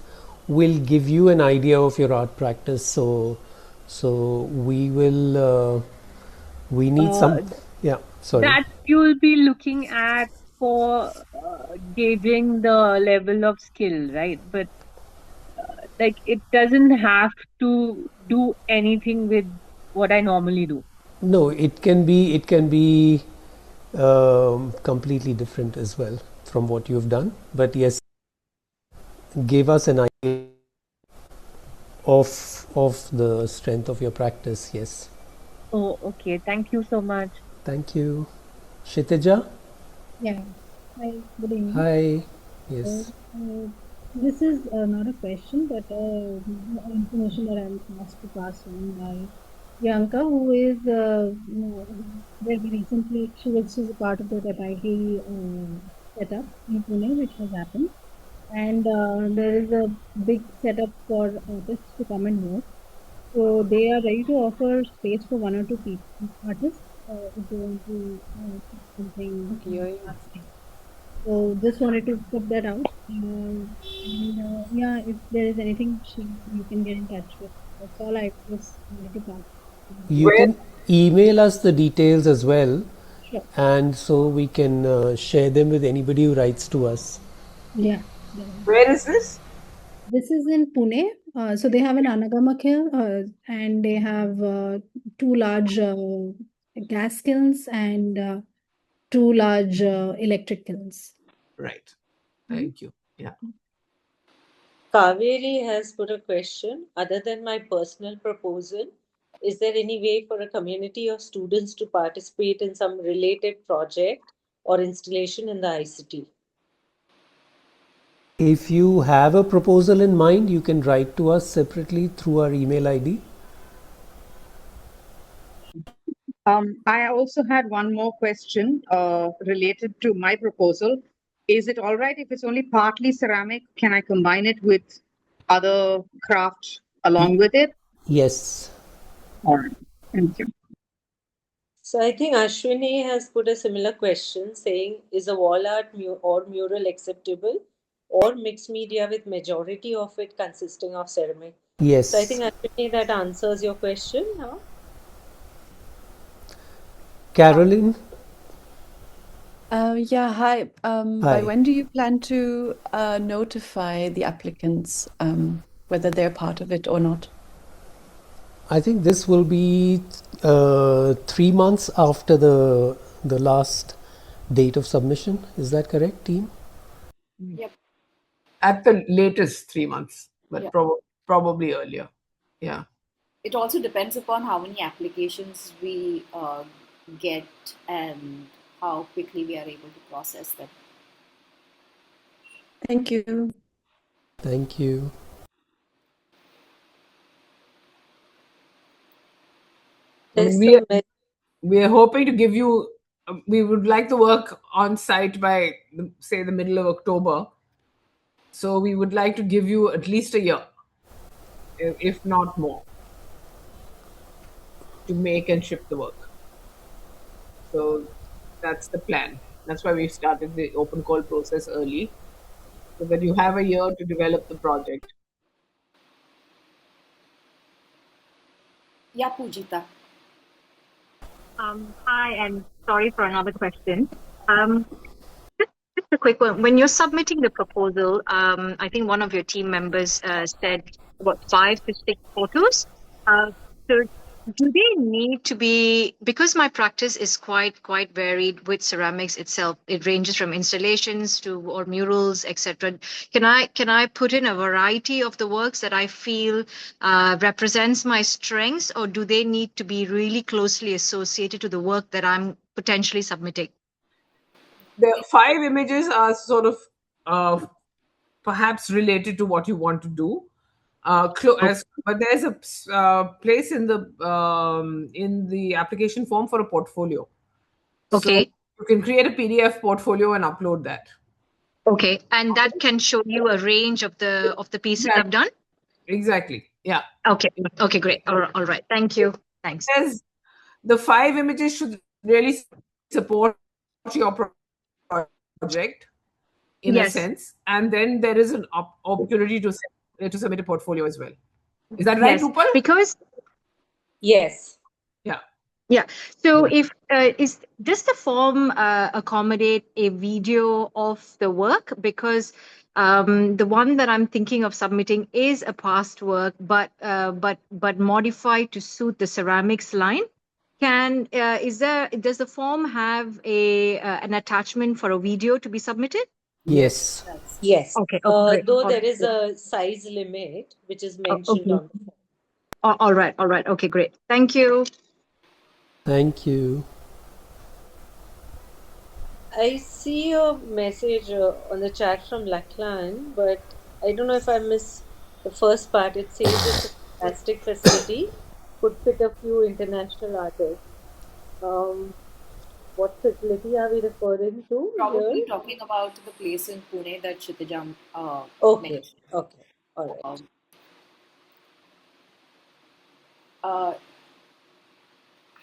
will give you an idea of your art practice. So we will we need Uh, some. Yeah, sorry. that you'll be looking at for gauging the level of skill, right? But like it doesn't have to do anything with what I normally do. No, it can be completely different as well from what you've done. But yes, give us an idea of the strength of your practice. Yes. Oh, okay. Thank you so much. Thank you. Shitija? Yeah. Hi, good evening. Hi. So, Yes. this is not a question, but information that I'm asked to pass on by Bianca, who is very recently, she's a part of the IIT setup in Pune, which has happened. And there is a big setup for artists to come and work. So they are ready to offer space for one or two people, artists if they want to something. So just wanted to put that out. Yeah, if there is anything you can get in touch with. That's all I was wanted to pass. You can email us the details as well, Sure. and so we can share them with anybody who writes to us. Yeah. Where is this? This is in Pune. So they have an Anagamak hill, and they have two large gas kilns and two large electric kilns. Right. Thank you. Yeah. Kaveri has put a question. Other than my personal proposal, is there any way for a community of students to participate in some related project or installation in the ICT? If you have a proposal in mind, you can write to us separately through our email ID. I also had one more question related to my proposal. Is it all right if it's only partly ceramic? Can I combine it with other craft along with it? Yes. All right. Thank you. So I think Ashwini has put a similar question saying, is a wall art or mural acceptable or mixed media with majority of it consisting of ceramic? So I think Yes. Ashwini, that answers your question. Huh? Caroline? Yeah, hi. By Hi. when do you plan to notify the applicants whether they're part of it or not? I think this will be 3 months after the last date of submission. Is that correct, team? Yep. At the latest 3 months, but Yeah. probably earlier. Yeah. It also depends upon how many applications we get and how quickly we are able to process them. Thank you. Thank you. We are hoping to give you. We would like to work on site by say the middle of October. So we would like to give you at least a year, if not more, to make and ship the work. So that's the plan. That's why we started the open call process early, so that you have a year to develop the project. Yeah, Pujita. Hi, and sorry for another question. Um, just a quick one. When you're submitting the proposal, I think one of your team members said about 5 to 6 photos. So do they need to be, because my practice is quite varied with ceramics itself, it ranges from installations to or murals, etc. Can I put in a variety of the works that I feel represents my strengths, or do they need to be really closely associated to the work that I'm potentially submitting? The 5 images are sort of perhaps related to what you want to do. But there's a place in the application form for a portfolio. So Okay. you can create a PDF portfolio and upload that. Okay, and that can show you a range of the pieces I've done. Exactly. Yeah. Okay. Okay. Great. All right. Thank you. Thanks. The 5 images should really support your project in a Yes. sense, and then there is an opportunity to submit a portfolio as well. Is that right, Yes, Rupal? because yes. Yeah. Yeah. So if does the form accommodate a video of the work? Because the one that I'm thinking of submitting is a past work, but modified to suit the ceramics line. Does the form have an attachment for a video to be submitted? Yes. Yes. Okay. Great. Though All there right. is a size limit which is mentioned Okay. on the form. All right. All right. Okay. Great. Thank you. Thank you. I see a message on the chat from Lachlan, but I don't know if I missed the first part. It says it's a fantastic facility, could fit a few international artists. What facility are we referring to Probably here? talking about the place in Pune that Kshitijam Okay. mentioned. Okay. All right.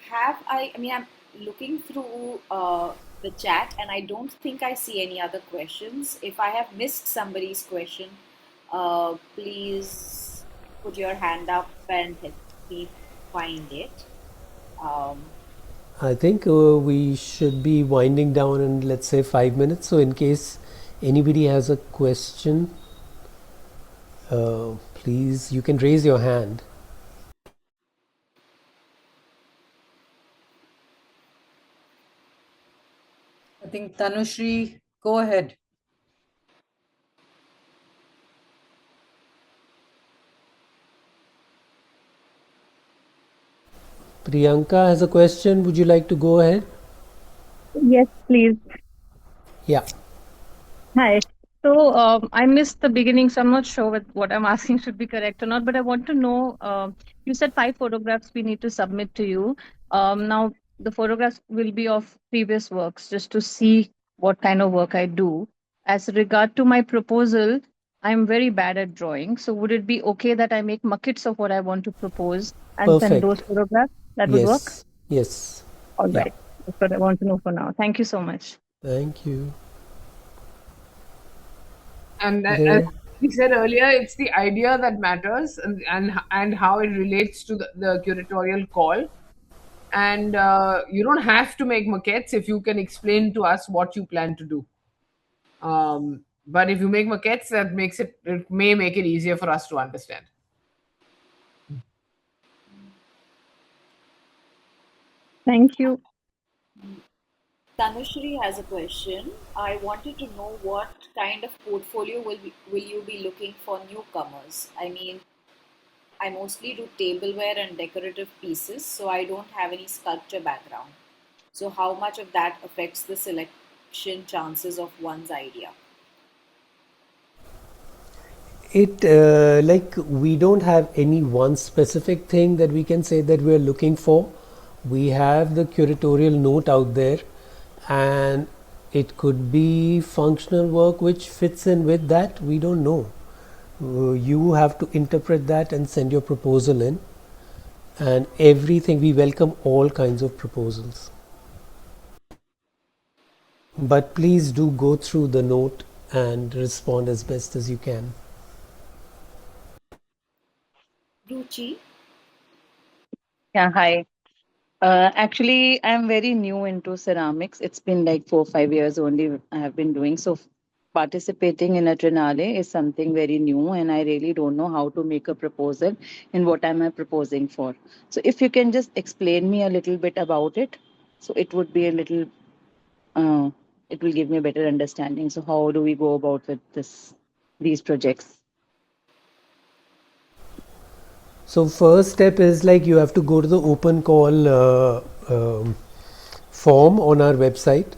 Have I mean, I'm looking through the chat, and I don't think I see any other questions. If I have missed somebody's question, please put your hand up and help me find it. I think we should be winding down in, let's say, 5 minutes. So in case anybody has a question, please, you can raise your hand. I think Tanushri, go ahead. Priyanka has a question. Would you like to go ahead? Yes, please. Yeah. Hi. So I missed the beginning, so I'm not sure what I'm asking should be correct or not. But I want to know. You said 5 photographs we need to submit to you. Now the photographs will be of previous works, just to see what kind of work I do. As regard to my proposal, I'm very bad at drawing. So would it be okay that I make maquettes of what I want to propose and send Perfect. those photographs? That would work. Yes. Yes. All Yeah. right. That's what I want to know for now. Thank you so much. Thank you. And as There. we said earlier, it's the idea that matters, and how it relates to the curatorial call. And you don't have to make maquettes if you can explain to us what you plan to do. But if you make maquettes, it may make it easier for us to understand. Thank you. Tanushri has a question. I wanted to know what kind of portfolio will you be looking for newcomers? I mean, I mostly do tableware and decorative pieces, so I don't have any sculpture background. So, how much of that affects the selection chances of one's idea? It like we don't have any one specific thing that we can say that we're looking for. We have the curatorial note out there, and it could be functional work which fits in with that. We don't know. You have to interpret that and send your proposal in, and everything. We welcome all kinds of proposals, but please do go through the note and respond as best as you can. Ruchi? Yeah, hi. Actually, I'm very new into ceramics. It's been like 4 or 5 years only I have been doing. So, participating in a Triennale is something very new, and I really don't know how to make a proposal and what am I proposing for. So, if you can just explain me a little bit about it, so it would be a little, uh, it will give me a better understanding. So, how do we go about with these projects? So first step is like you have to go to the open call form on our website.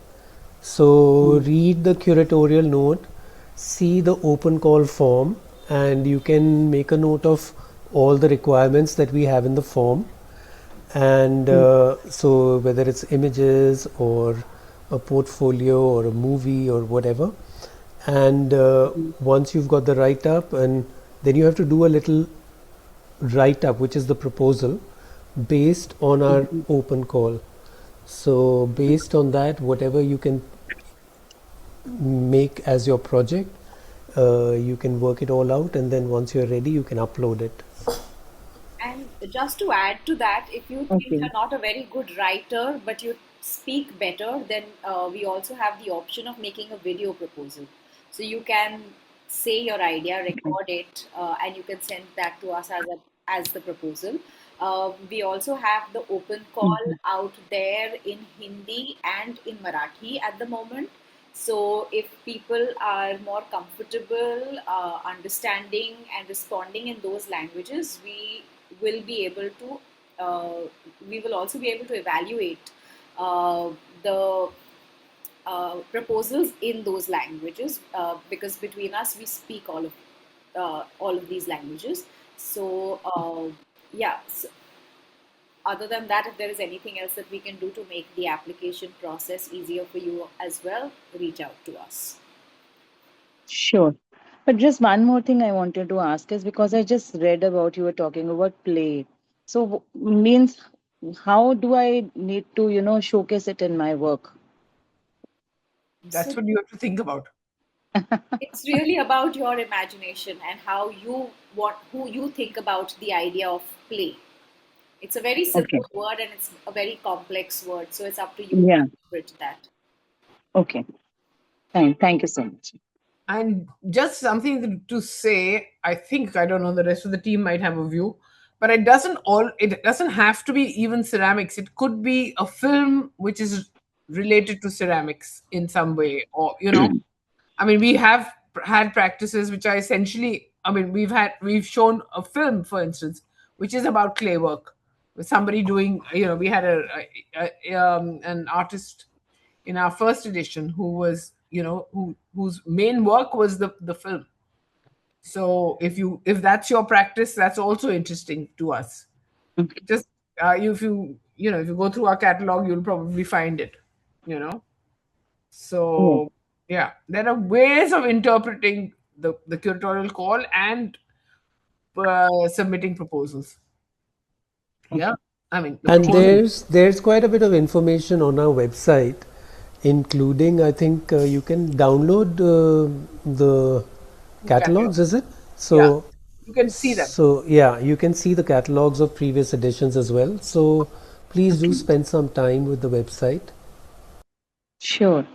So read the curatorial note, see the open call form, and you can make a note of all the requirements that we have in the form. And so whether it's images or a portfolio or a movie or whatever, and once you've got the write up, and then you have to do a little write up, which is the proposal based on our open call. So based on that, whatever you can make as your project, you can work it all out, and then once you're ready, you can upload it. And just to add to that, if you think Okay. you're not a very good writer but you speak better, then we also have the option of making a video proposal. So you can say your idea, record it, and you can send that to us as the proposal. We also have the open call out there in Hindi and in Marathi at the moment. So, if people are more comfortable understanding and responding in those languages, will be able to, uh, we will also be able to evaluate the proposals in those languages because between us we speak all of these languages. So, yeah. So, other than that, if there is anything else that we can do to make the application process easier for you as well, reach out to us. Sure. But just one more thing I wanted to ask is because I just read about you were talking about play. So means how do I need to, showcase it in my work? That's So what you have to think about. it's really about your imagination and how you who you think about the idea of play. It's a very Okay. simple word and it's a very complex word, so it's up to you to Yeah. interpret that. Okay. Thank you so much. And just something to say, I think, I don't know, the rest of the team might have a view, but it doesn't have to be even ceramics. It could be a film which is related to ceramics in some way, or I mean, we have had practices which are essentially, I mean, we've shown a film, for instance, which is about clay work with somebody doing, we had an artist in our first edition who was, whose main work was the film. So if that's your practice, that's also interesting to us. Just if you go through our catalog, you'll probably find it. You know. Yes. So yeah, there are ways of interpreting the curatorial call and submitting proposals. Yeah, I mean the And proposal. there's quite a bit of information on our website, including I think you can download the Catalog. catalogs. Is it Yeah, so? you can see them. So yeah, you can see the catalogs of previous editions as well. So please do spend some time with the website. Sure.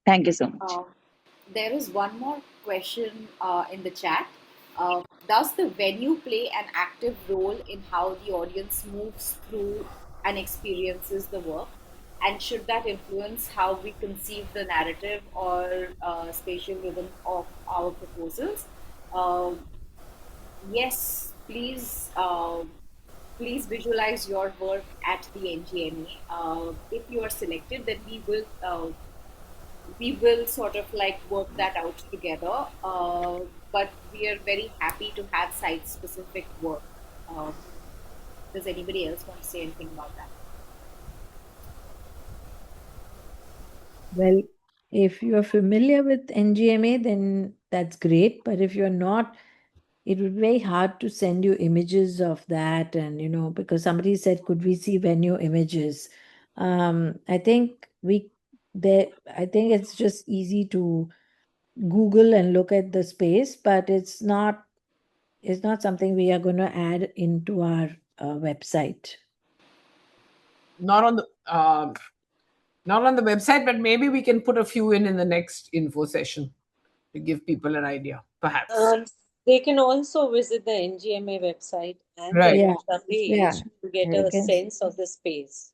Thank you so much. There is one more question in the chat. Does the venue play an active role in how the audience moves through and experiences the work? And should that influence how we conceive the narrative or spatial rhythm of our proposals? Um yes, please. Please visualize your work at the NGMA. If you are selected, then we will sort of like work that out together. But we are very happy to have site specific work. Um, does anybody else want to say anything about that? Well, if you are familiar with NGMA, then that's great. But if you're not, it would be very hard to send you images of that. And, because somebody said, could we see venue images? I think I think it's just easy to Google and look at the space, but it's not something we are going to add into our website. Not on the not on the website, but maybe we can put a few in the next info session to give people an idea, perhaps. They can also visit the NGMA website and Right. the Yeah, Insta page yeah. to get You a can- sense of the space.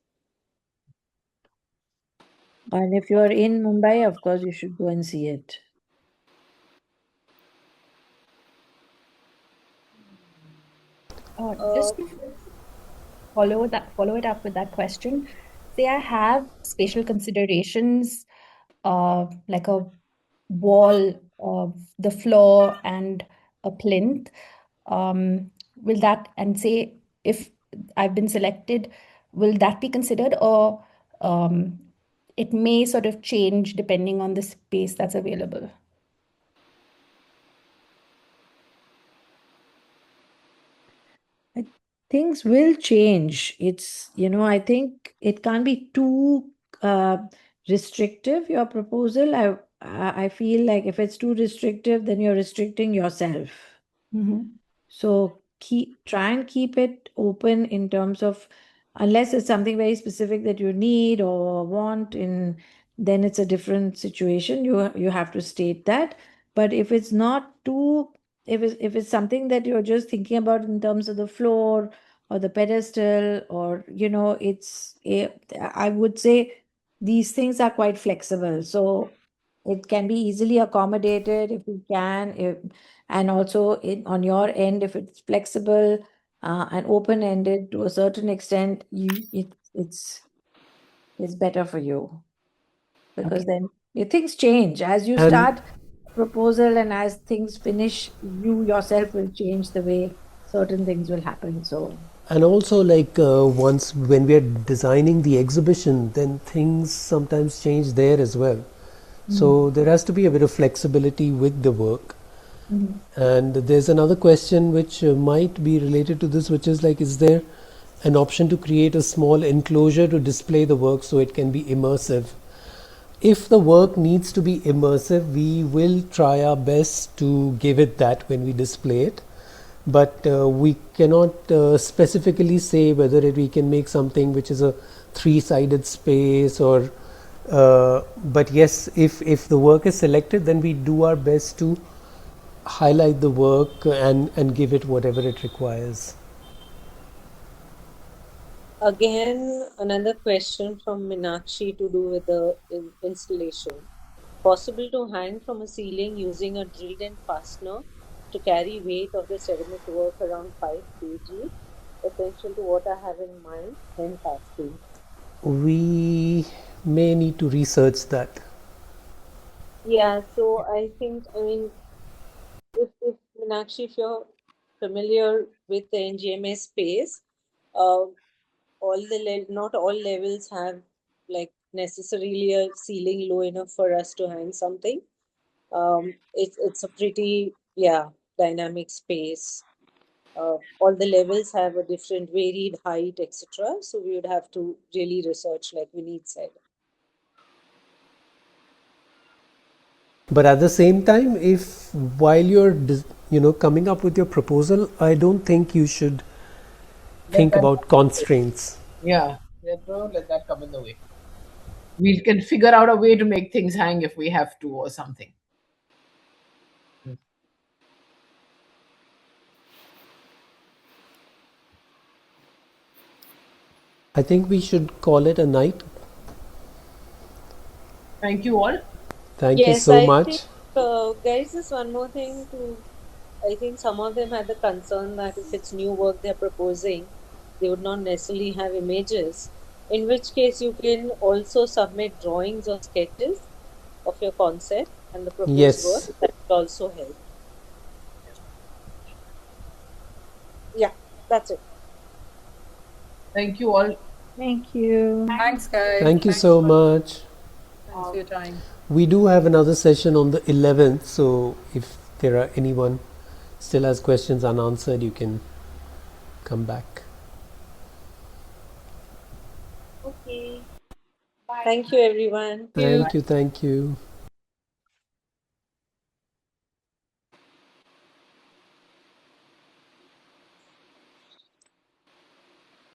And if you're in Mumbai, of course, you should go and see it. Just to follow it up with that question, say I have spatial considerations, like a wall, the floor, and a plinth. Will that, and say if I've been selected, will that be considered, or it may sort of change depending on the space that's available? Things will change. I think it can't be too restrictive, your proposal. I feel like if it's too restrictive, then you're restricting yourself. So try and keep it open in terms of, unless it's something very specific that you need or want, then it's a different situation. You have to state that. But if it's not too, if it's something that you're just thinking about in terms of the floor or the pedestal, or I would say these things are quite flexible. So it can be easily accommodated if you can, and also on your end, if it's flexible and open-ended to a certain extent, it's better for you, because then your things change as you And start a proposal, and as things finish, you yourself will change the way certain things will happen. So and also like once when we are designing the exhibition, then things sometimes change there as well. So there has to be a bit of flexibility with the work. And there's another question which might be related to this, which is like, is there an option to create a small enclosure to display the work so it can be immersive? If the work needs to be immersive, we will try our best to give it that when we display it. But we cannot specifically say whether we can make something which is a three-sided space or. But yes, if the work is selected, then we do our best to highlight the work and give it whatever it requires. Again, another question from Minakshi to do with the installation. Possible to hang from a ceiling using a drilled in fastener to carry weight of the ceramic work around 5 kg, essential to what I have in mind, hence asking. We may need to research that. Yeah, so I think, I mean, if Meenakshi, if you're familiar with the NGMA space, not all levels have like necessarily a ceiling low enough for us to hang something. It's a pretty dynamic space. All the levels have a different varied height, etc. So we would have to really research, like Vineet said. But at the same time, if while you're coming up with your proposal, I don't think you should think about constraints. Yeah, don't let that come in the way. We can figure out a way to make things hang if we have to or something. I think we should call it a night. Thank you all. Thank you Yes, so I much. think, guys, just one more thing to. I think some of them had the concern that if it's new work they're proposing, they would not necessarily have images. In which case, you can also submit drawings or sketches of your concept and the proposed work. Yes. That will also help. Yeah, that's it. Thank you all. Thank you. Thanks, guys. Thank you Thanks so much. for your time. We do have another session on the 11th, so if there are anyone still has questions unanswered, you can come back. Okay. Bye. Thank you, everyone. Thank you.